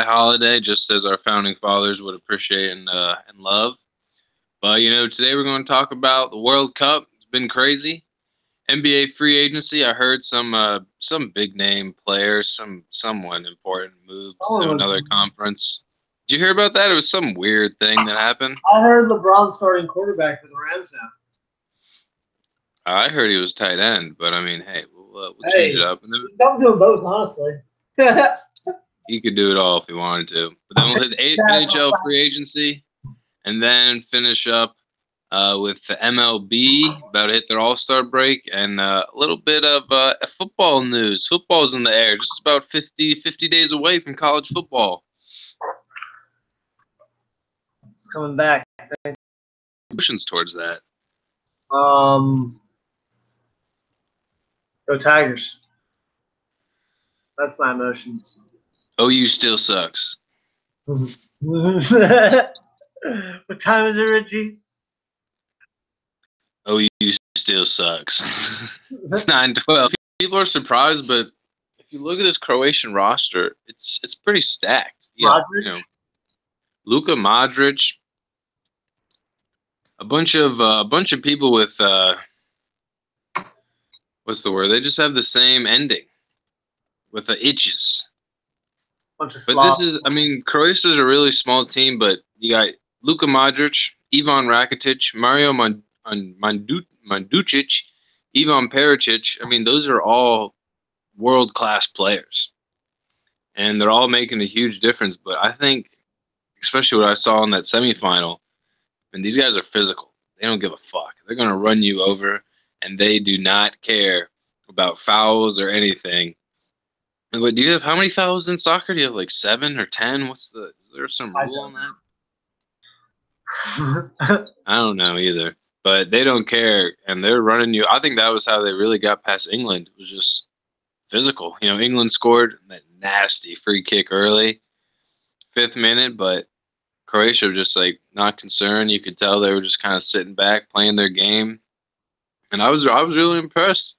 Holiday, just as our founding fathers would appreciate and love. But today we're going to talk about the World Cup. It's been crazy. NBA free agency. I heard some big name players, someone important moved to another conference. Did you hear about that? It was some weird thing that happened. I heard LeBron starting quarterback for the Rams now. I heard he was tight end, but I mean, hey, we'll change it up. Don't do them both, honestly. He could do it all if he wanted to. But then we'll hit NHL free agency, and then finish up with the MLB, about to hit their All-Star break, and a little bit of football news. Football's in the air, just about 50 days away from college football. It's coming back, I think. Emotions towards that. Go Tigers. That's my emotions. OU still sucks. What time is it, Richie? OU still sucks. It's 9-12. People are surprised, but if you look at this Croatian roster, it's pretty stacked. Yeah, Luka Modric, a bunch of people with what's the word? They just have the same ending with the itches. But this is, Croatia is a really small team, but you got Luka Modric, Ivan Rakitic, Mario Mandzukic, Ivan Perisic. Those are all world-class players. And they're all making a huge difference. But I think, especially what I saw in that semifinal, these guys are physical. They don't give a fuck. They're going to run you over, and they do not care about fouls or anything. But do you have how many fouls in soccer? Do you have like 7 or 10? Is there some rule on that? I don't know either. But they don't care, and they're running you. I think that was how they really got past England. It was just physical. England scored that nasty free kick early, 5th minute, but Croatia was just like not concerned. You could tell they were just kind of sitting back, playing their game, and I was really impressed.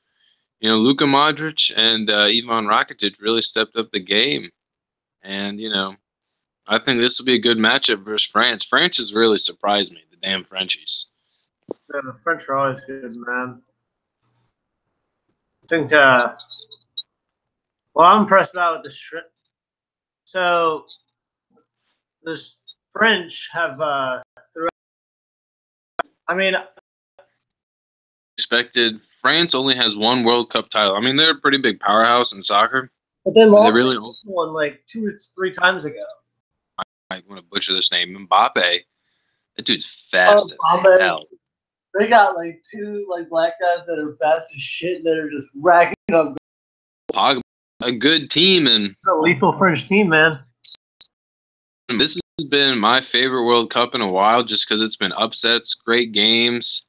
Luka Modric and Ivan Rakitic really stepped up the game. And, I think this will be a good matchup versus France. France has really surprised me, the damn Frenchies. Yeah, the French are always good, man. I think, I'm impressed about with this trip. So, the French have, expected. France only has 1 World Cup title. They're a pretty big powerhouse in soccer. But they lost one like 2 or 3 times ago. I want to butcher this name. Mbappe. That dude's fast as hell. They got like 2 black guys that are fast as shit that are just racking up. A good team, and it's a lethal French team, man. This has been my favorite World Cup in a while, just because it's been upsets, great games.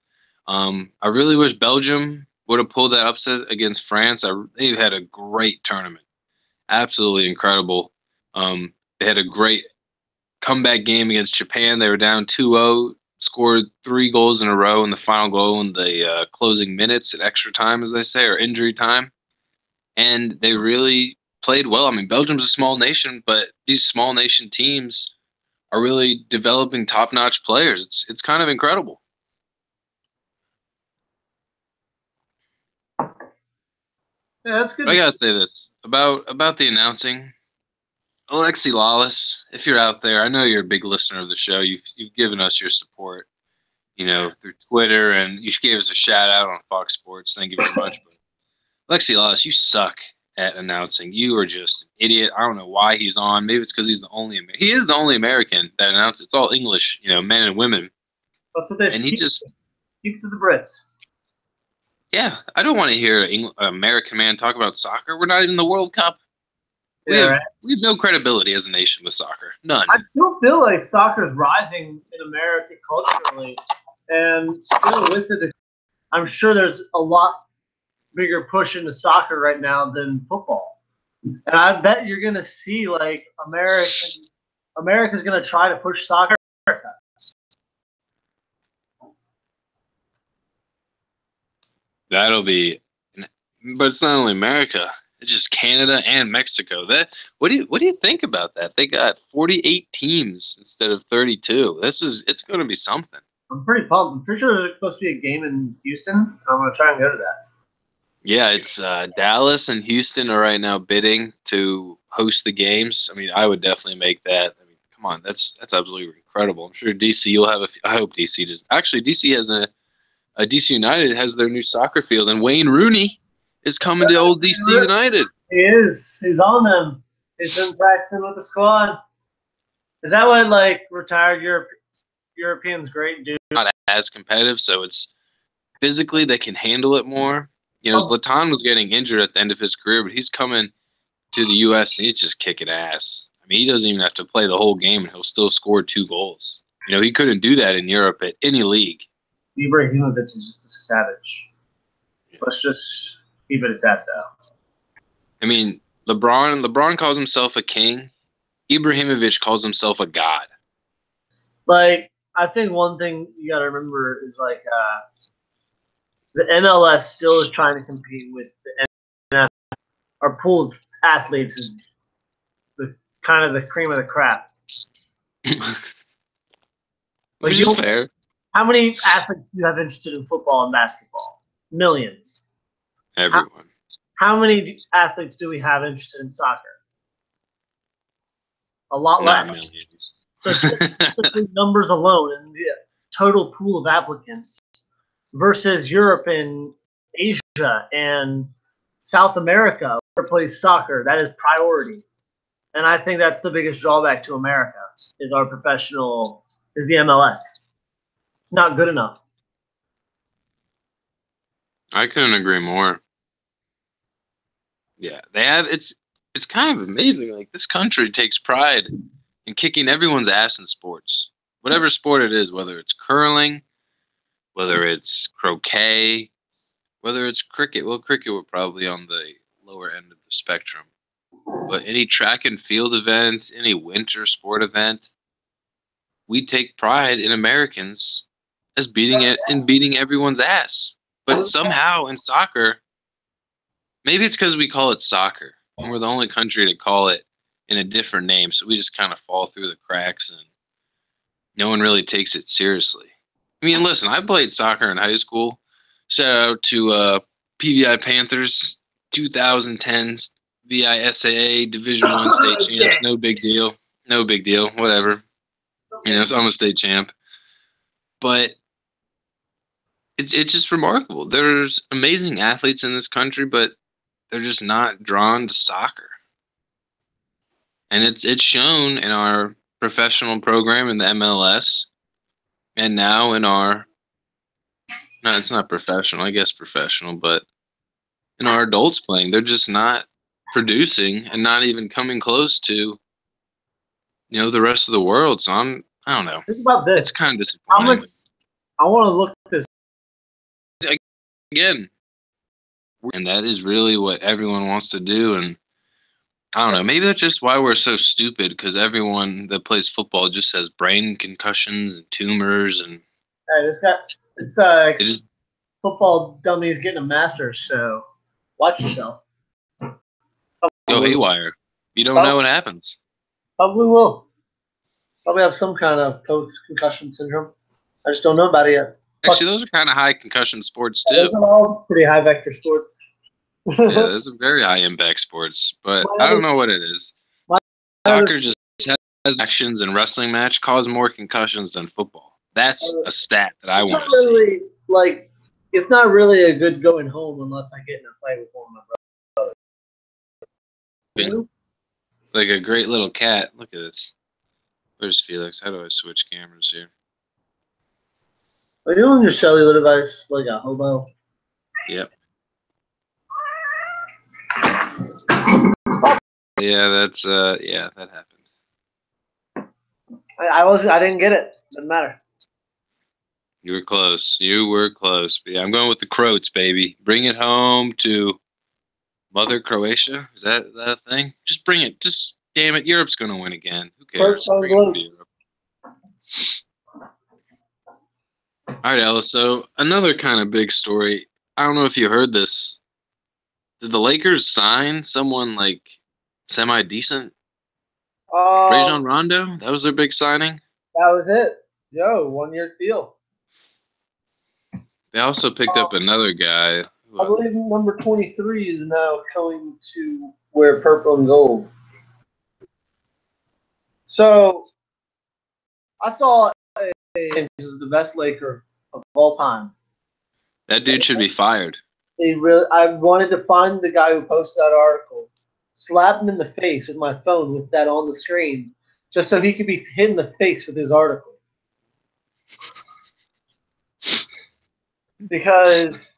I really wish Belgium would have pulled that upset against France. They've had a great tournament. Absolutely incredible. They had a great comeback game against Japan. They were down 2-0, scored 3 goals in a row in the final goal in the closing minutes at extra time, as they say, or injury time. And they really played well. Belgium's a small nation, but these small nation teams are really developing top-notch players. It's kind of incredible. Yeah, that's good. I gotta say this about the announcing. Alexi Lawless, if you're out there, I know you're a big listener of the show. You've given us your support, through Twitter, and you gave us a shout out on Fox Sports. Thank you very much. But Alexi Lawless, you suck at announcing. You are just an idiot. I don't know why he's on. Maybe it's because he is the only American that announces. It's all English, men and women. That's what they should keep to the Brits. Yeah, I don't want to hear an American man talk about soccer. We're not even in the World Cup. We have no credibility as a nation with soccer. None. I still feel like soccer is rising in America culturally. And still with it, I'm sure there's a lot bigger push into soccer right now than football. And I bet you're gonna see like America's gonna try to push soccer. That'll be, but it's not only America. It's just Canada and Mexico. What do you think about that? They got 48 teams instead of 32. It's going to be something. I'm pretty pumped. I'm pretty sure there's supposed to be a game in Houston. I'm gonna try and go to that. Yeah, it's Dallas and Houston are right now bidding to host the games. I mean, I would definitely make that. I mean, come on, that's absolutely incredible. I'm sure DC will have I hope DC does. Actually, DC has DC United has their new soccer field, and Wayne Rooney is coming to old DC United. He is. He's on them. He's been practicing with the squad. Is that what like retired Europeans great do? Not as competitive, so it's physically they can handle it more. You know, Zlatan was getting injured at the end of his career, but he's coming to the U.S. and he's just kicking ass. I mean, he doesn't even have to play the whole game, and he'll still score 2 goals. You know, he couldn't do that in Europe at any league. Ibrahimovic is just a savage. Let's just keep it at that, though. I mean, LeBron calls himself a king. Ibrahimovic calls himself a god. Like, I think one thing you got to remember is, like, the MLS still is trying to compete with the NFL. Our pool of athletes is kind of the cream of the crap. Which is fair. How many athletes do you have interested in football and basketball? Millions. Everyone. How many athletes do we have interested in soccer? A lot Not less. millions. So just the numbers alone and the total pool of applicants versus Europe and Asia and South America, where plays soccer, that is priority. And I think that's the biggest drawback to America is the MLS. It's not good enough. I couldn't agree more. Yeah, it's kind of amazing. Like, this country takes pride in kicking everyone's ass in sports. Whatever sport it is, whether it's curling, whether it's croquet, whether it's cricket. Well, cricket would probably on the lower end of the spectrum. But any track and field event, any winter sport event, we take pride in Americans as beating everyone's ass. But somehow in soccer, maybe it's because we call it soccer, and we're the only country to call it in a different name, so we just kind of fall through the cracks, and no one really takes it seriously. I mean, listen, I played soccer in high school. Shout out to PVI Panthers, 2010 VISAA Division I state champ. No big deal. No big deal. Whatever. You know, so I'm a state champ. But it's just remarkable. There's amazing athletes in this country, but they're just not drawn to soccer. And it's shown in our professional program in the MLS, and now in our no, it's not professional. I guess professional, but in our adults playing, they're just not producing and not even coming close to, you know, the rest of the world. So I don't know. Think about this. It's kind of disappointing. I want to look at this again, and that is really what everyone wants to do. And I don't know. Maybe that's just why we're so stupid, because everyone that plays football just has brain concussions and tumors. And it's football dummies getting a master's. So watch yourself. Go haywire. You don't know what happens. Probably will. Probably have some kind of post-concussion syndrome. I just don't know about it yet. Actually, those are kind of high concussion sports too. Those are all pretty high vector sports. Yeah, those are very high impact sports, but I don't know what it is. Soccer just has actions, and wrestling match cause more concussions than football. That's a stat that I want to see. Like, it's not really a good going home unless I get in a fight with one of my brothers. Like a great little cat. Look at this. Where's Felix? How do I switch cameras here? Are you on your cellular device like a hobo? Yep. Yeah, that's yeah, that happened. I didn't get it. Doesn't matter. You were close. You were close. But yeah, I'm going with the Croats, baby. Bring it home to Mother Croatia? Is that a thing? Just bring it. Just damn it, Europe's gonna win again. Who First cares? time Bring it to glimpse. Europe. All right, Alice. So another kind of big story. I don't know if you heard this. Did the Lakers sign someone like semi decent? Rajon Um, Rondo? That was their big signing. that was it. Yo, 1 year deal. They also picked up another guy. I believe number 23 is now coming to wear purple and gold. So I saw James is the best Laker of all time. That dude should be fired. I wanted to find the guy who posted that article, slap him in the face with my phone with that on the screen, just so he could be hit in the face with his article. Because,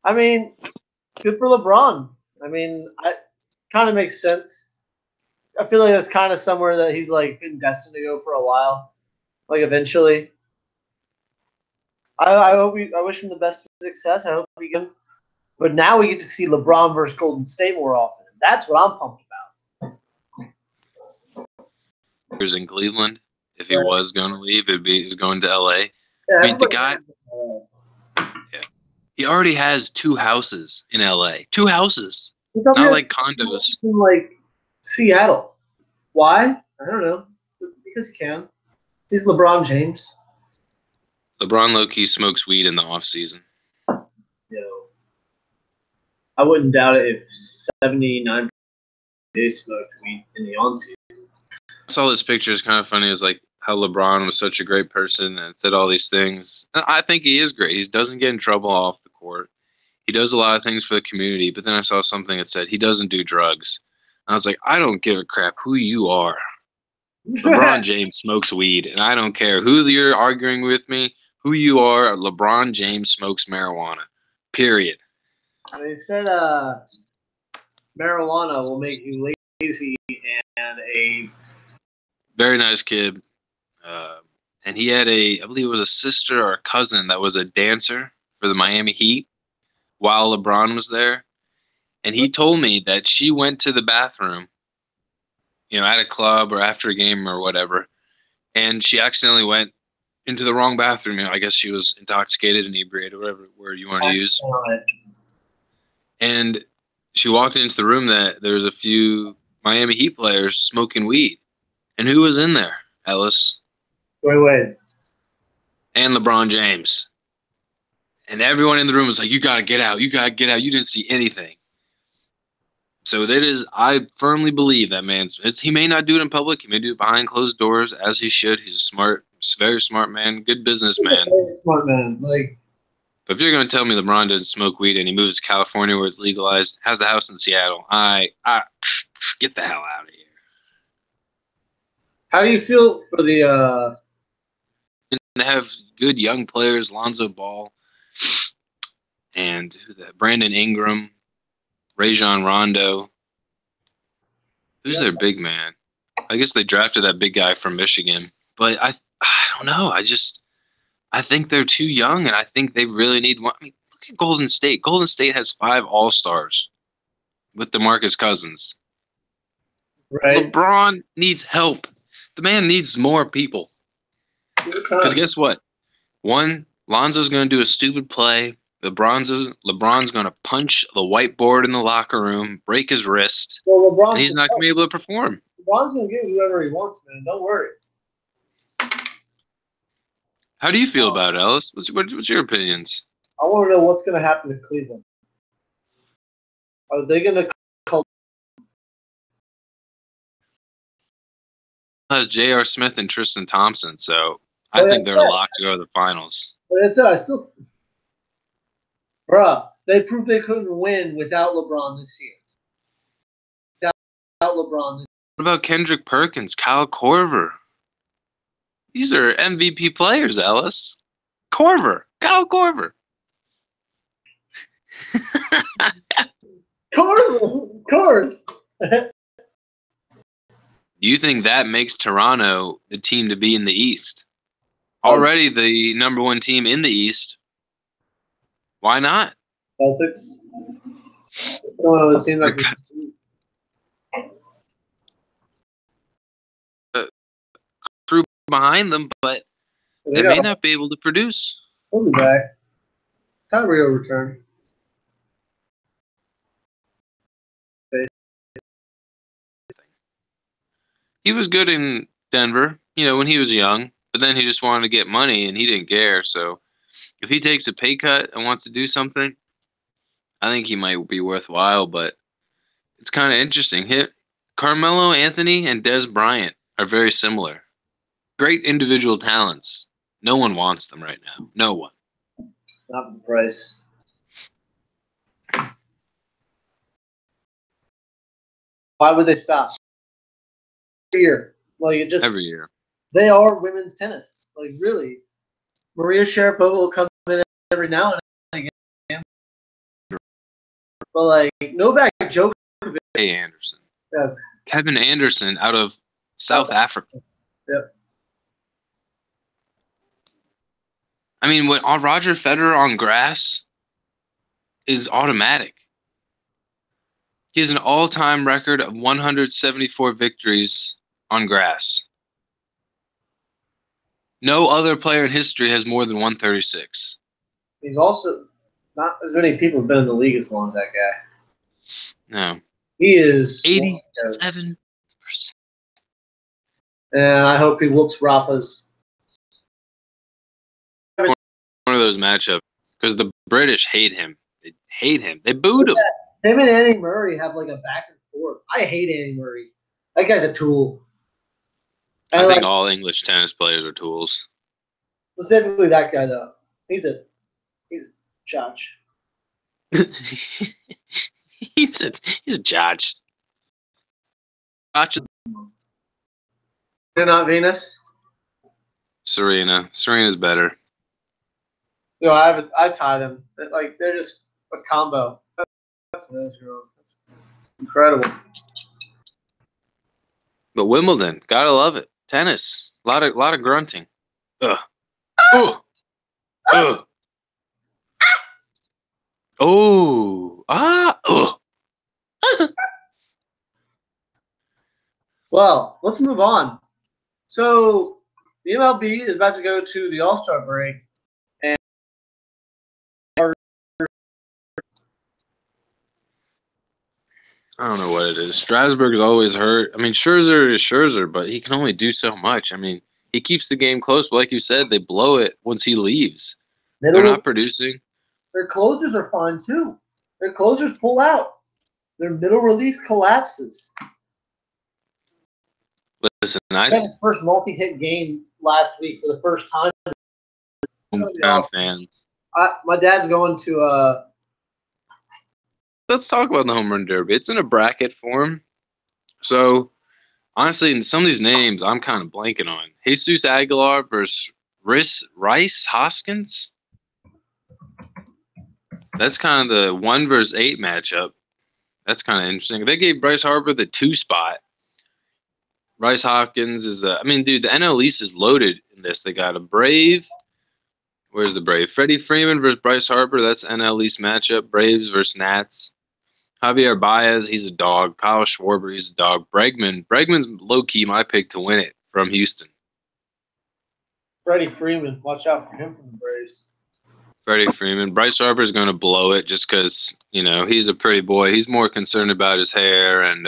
I mean, good for LeBron. I mean, it kind of makes sense. I feel like that's kind of somewhere that he's like been destined to go for a while. Like eventually, I hope I wish him the best success. I hope we can. But now we get to see LeBron versus Golden State more often. That's what I'm pumped about. He was in Cleveland. If he was going to leave, he was going to LA. Yeah, I mean, the guy. Yeah, he already has 2 houses in LA. 2 houses, not like condos. In like Seattle. Why? I don't know. Because he can. He's LeBron James. LeBron low-key smokes weed in the off-season. I wouldn't doubt it if 79 days smoked weed in the on-season. I saw this picture. It's kind of funny. It's like how LeBron was such a great person and said all these things. I think he is great. He doesn't get in trouble off the court. He does a lot of things for the community. But then I saw something that said he doesn't do drugs. And I was like, I don't give a crap who you are. LeBron James smokes weed, and I don't care who you're arguing with me, who you are. LeBron James smokes marijuana. Period. They said marijuana will make you lazy and a very nice kid. And he had I believe it was a sister or a cousin that was a dancer for the Miami Heat while LeBron was there. And he told me that she went to the bathroom, at a club or after a game or whatever, and she accidentally went into the wrong bathroom. I guess she was intoxicated, inebriated, whatever word you want to use. And she walked into the room that there was a few Miami Heat players smoking weed. And who was in there, Ellis? Wait. And LeBron James. And everyone in the room was like, you got to get out. You got to get out. You didn't see anything. So I firmly believe that he may not do it in public. He may do it behind closed doors, as he should. He's a very smart man, good businessman. Very smart man. But if you're going to tell me LeBron doesn't smoke weed and he moves to California where it's legalized, has a house in Seattle, I get the hell out of here. How do you feel for the They have good young players, Lonzo Ball and Brandon Ingram, Rajon Rondo. Who's their big man? I guess they drafted that big guy from Michigan. But I don't know. I think they're too young, and I think they really need one. I mean, look at Golden State. Golden State has 5 All-Stars with DeMarcus Cousins. right? LeBron needs help. The man needs more people. Because guess what? One, Lonzo's going to do a stupid play. LeBron's going to punch the whiteboard in the locker room, break his wrist, and he's not going to be able to perform. LeBron's going to get whoever he wants, man. Don't worry. How do you feel about it, Ellis? What's your opinions? I want to know what's going to happen to Cleveland. Are they going to call? Has J.R. Smith and Tristan Thompson, so I think they're locked to go to the finals. Like I said, they proved they couldn't win without LeBron this year. Without LeBron this year. What about Kendrick Perkins, Kyle Korver? These are MVP players, Ellis. Kyle Korver. Korver, of course. Do you think that makes Toronto the team to be in the East? Already the number 1 team in the East. Why not? Celtics. Oh, it seems like crew behind them, but they may not be able to produce. We'll be back. Kyrie will return. He was good in Denver, when he was young, but then he just wanted to get money and he didn't care. So if he takes a pay cut and wants to do something, I think he might be worthwhile, but it's kind of interesting. Carmelo Anthony and Des Bryant are very similar. Great individual talents. No one wants them right now. No one. Not the price. Why would they stop? Every year. Every year. They are women's tennis. Like, really. Maria Sharapova will come in every now and again. But, Novak Djokovic. Hey, Anderson. Yes. Kevin Anderson out of South Africa. Yep. I mean, Roger Federer on grass is automatic. He has an all-time record of 174 victories on grass. No other player in history has more than 136. He's also not as many people have been in the league as long as that guy. No. He is 87%. And I hope he whoops Rafa's. One of those matchups because the British hate him. They hate him. They booed him. Him and Andy Murray have a back and forth. I hate Andy Murray. That guy's a tool. I think all English tennis players are tools. Specifically that guy though. He's a judge. he's a judge. They're not Venus. Serena. Serena's better. I tie them. They're just a combo. That's those girls. That's incredible. But Wimbledon, gotta love it. Tennis, a lot of grunting. Ugh. Ugh. Ugh. Oh. Ah. Ugh. Well, let's move on. So the MLB is about to go to the All-Star break, and I don't know what it is. Strasburg's always hurt. I mean, Scherzer is Scherzer, but he can only do so much. I mean, he keeps the game close, but like you said, they blow it once he leaves. They're not producing. Their closers are fine too. Their closers pull out. Their middle relief collapses. Listen, I got his first multi-hit game last week for the first time. Fan. My dad's going to. Let's talk about the home run derby. It's in a bracket form, so honestly, in some of these names, I'm kind of blanking on. Jesus Aguilar versus Rice Hoskins. That's kind of the 1 versus 8 matchup. That's kind of interesting. They gave Bryce Harper the 2 spot. Bryce Hopkins is the NL East is loaded in this. They got a Brave. Where's the Brave? Freddie Freeman versus Bryce Harper. That's NL East matchup. Braves versus Nats. Javier Baez, he's a dog. Kyle Schwarber, he's a dog. Bregman's low-key my pick to win it from Houston. Freddie Freeman, watch out for him from the Braves. Freddie Freeman. Bryce Harper's going to blow it just because, he's a pretty boy. He's more concerned about his hair and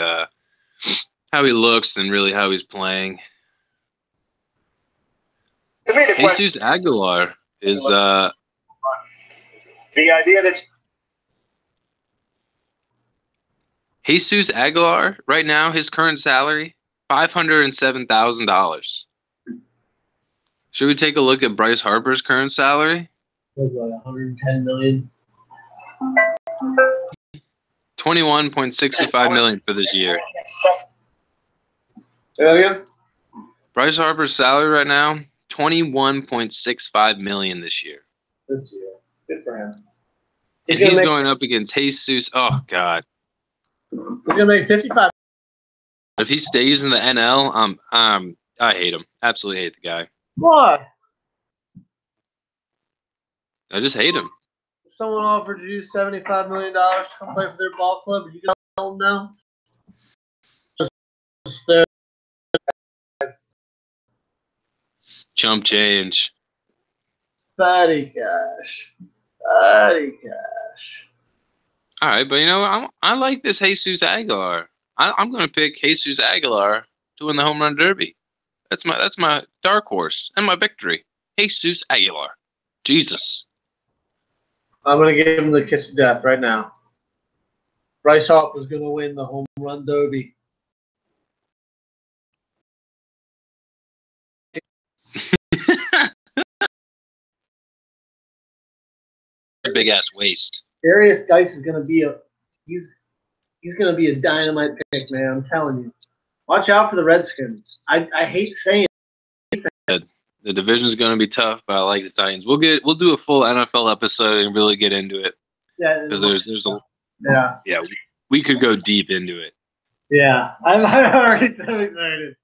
how he looks than really how he's playing. Jesus Aguilar is the idea that Jesus Aguilar right now, his current salary $507,000. Should we take a look at Bryce Harper's current salary? It was $110 million. $21.65 million for this year. Say that again? Bryce Harper's salary right now, $21.65 million this year. This year. Good for him. And he's going up against Jesus. Oh, God. He's going to make $55. If he stays in the NL, I hate him. Absolutely hate the guy. Why? I just hate him. someone offered you $75 million to come play for their ball club, you gonna tell them no? Just their Chump change. fatty cash. Fatty cash. All right, but I like this Jesus Aguilar. I'm going to pick Jesus Aguilar to win the home run derby. That's my dark horse and my victory. Jesus Aguilar. Jesus. I'm going to give him the kiss of death right now. Bryce Harper's going to win the home run derby. Big ass waist. Darius Geis is going to be he's going to be a dynamite pick, man. I'm telling you. Watch out for the Redskins. I hate saying it. The division's going to be tough, but I like the Titans. We'll do a full NFL episode and really get into it. Yeah, because there's a yeah we could go deep into it. Yeah, I'm already so excited.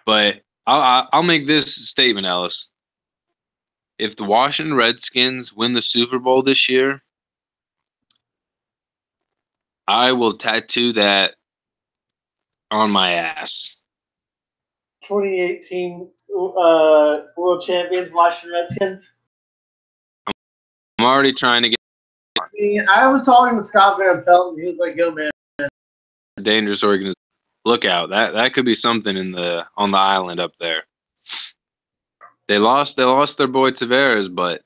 But I'll make this statement, Ellis. If the Washington Redskins win the Super Bowl this year, I will tattoo that on my ass. 2018 World Champions, Washington Redskins. I'm already trying to get. I was talking to Scott Van Pelt, and he was like, "Yo, man, dangerous organization. Look out! That could be something on the island up there." They lost their boy Tavares, but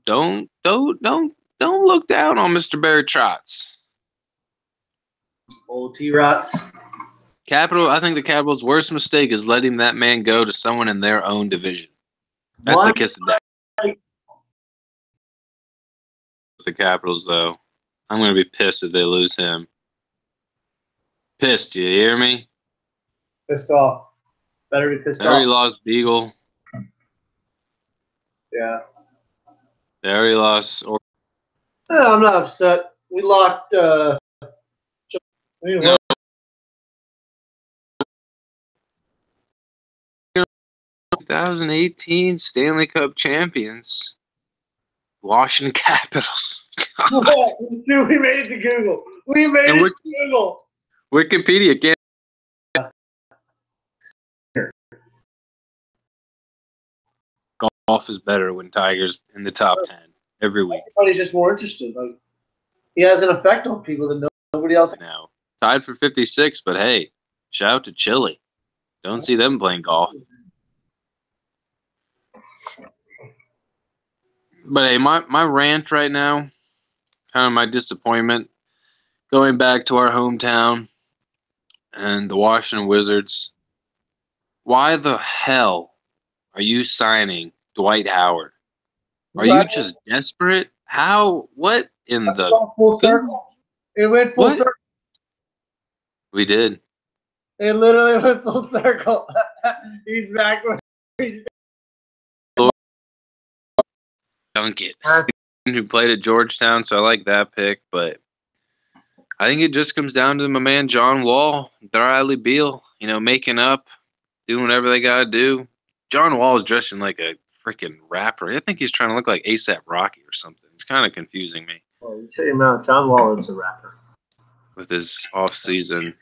don't look down on Mr. Barry Trotz. Old T-Rots. I think the Capitals' worst mistake is letting that man go to someone in their own division. That's the kiss of death. With the Capitals, though, I'm going to be pissed if they lose him. Pissed, you hear me? Pissed off. Better be pissed off. They already lost Beagle. Yeah. They already lost. I'm not upset. We locked. No. 2018 Stanley Cup champions, Washington Capitals. Dude, we made it to Google. We made it to Google. Wikipedia can't. Golf is better when Tiger's in the top 10 every week. Everybody's just more interested. Like, he has an effect on people that nobody else. Now tied for 56, but hey, shout out to Chile. Don't see them playing golf. But hey, my rant right now, kind of my disappointment, going back to our hometown and the Washington Wizards. Why the hell are you signing Dwight Howard? Are you just desperate? How? What in the full circle? It went full circle. We did. It literally went full circle. He's back where he's Dunkett, who played at Georgetown, so I like that pick. But I think it just comes down to my man John Wall, Bradley Beal, making up, doing whatever they gotta do. John Wall is dressing like a freaking rapper. I think he's trying to look like A$AP Rocky or something. It's kind of confusing me. Well, you say him out. John Wall is a rapper with his off-season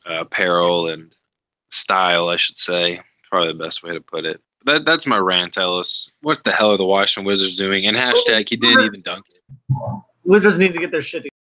apparel and style, I should say. Probably the best way to put it. That's my rant, Ellis. What the hell are the Washington Wizards doing? And hashtag he didn't even dunk it. Wizards need to get their shit together.